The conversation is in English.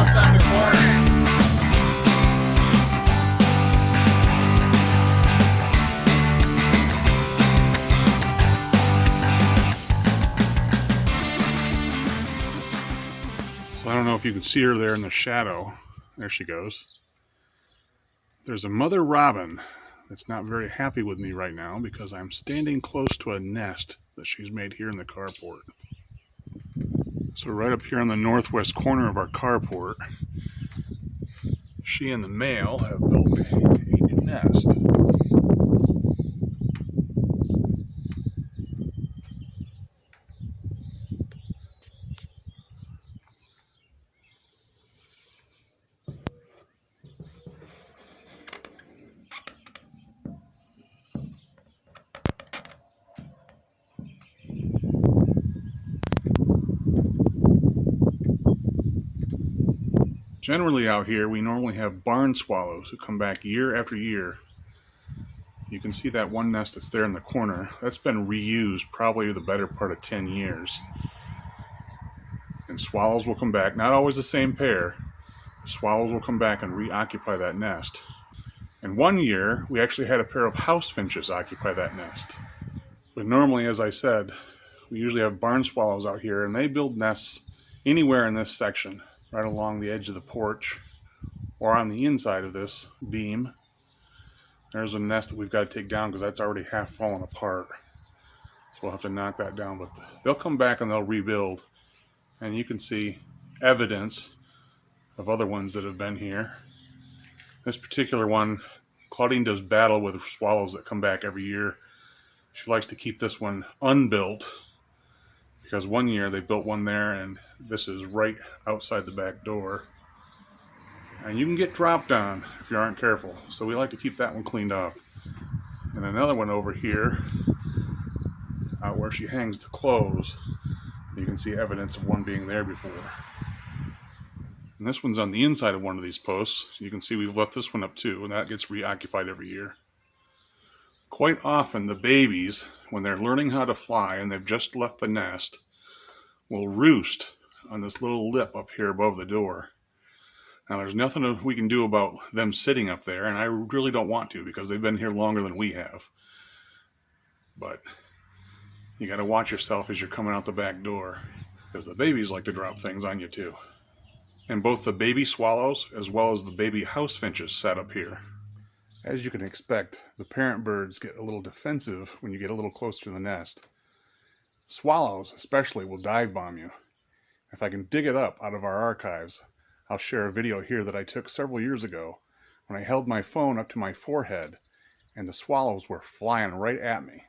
house on the corner. So I don't know if you can see her there in the shadow. There she goes. There's a mother robin that's not very happy with me right now because I'm standing close to a nest that she's made here in the carport. So right up here on the northwest corner of our carport, she and the male have built a new nest. Generally out here, we normally have barn swallows who come back year after year. You can see that one nest that's there in the corner. That's been reused probably the better part of 10 years. And swallows will come back, not always the same pair. Swallows will come back and reoccupy that nest. And one year, we actually had a pair of house finches occupy that nest. But normally, as I said, we usually have barn swallows out here, and they build nests anywhere in this section, right along the edge of the porch, or on the inside of this beam. There's a nest that we've got to take down because that's already half fallen apart. So we'll have to knock that down, but they'll come back and they'll rebuild. And you can see evidence of other ones that have been here. This particular one, Claudine does battle with swallows that come back every year. She likes to keep this one unbuilt because one year they built one there and this is right outside the back door. And you can get dropped on if you aren't careful. So we like to keep that one cleaned off. And another one over here, out where she hangs the clothes, you can see evidence of one being there before. And this one's on the inside of one of these posts. You can see we've left this one up too, and that gets reoccupied every year. Quite often the babies, when they're learning how to fly and they've just left the nest, will roost on this little lip up here above the door. Now there's nothing we can do about them sitting up there, and I really don't want to because they've been here longer than we have. But you got to watch yourself as you're coming out the back door because the babies like to drop things on you too. And both the baby swallows as well as the baby house finches sat up here. As you can expect, the parent birds get a little defensive when you get a little closer to the nest. Swallows especially will dive bomb you. If I can dig it up out of our archives, I'll share a video here that I took several years ago when I held my phone up to my forehead and the swallows were flying right at me.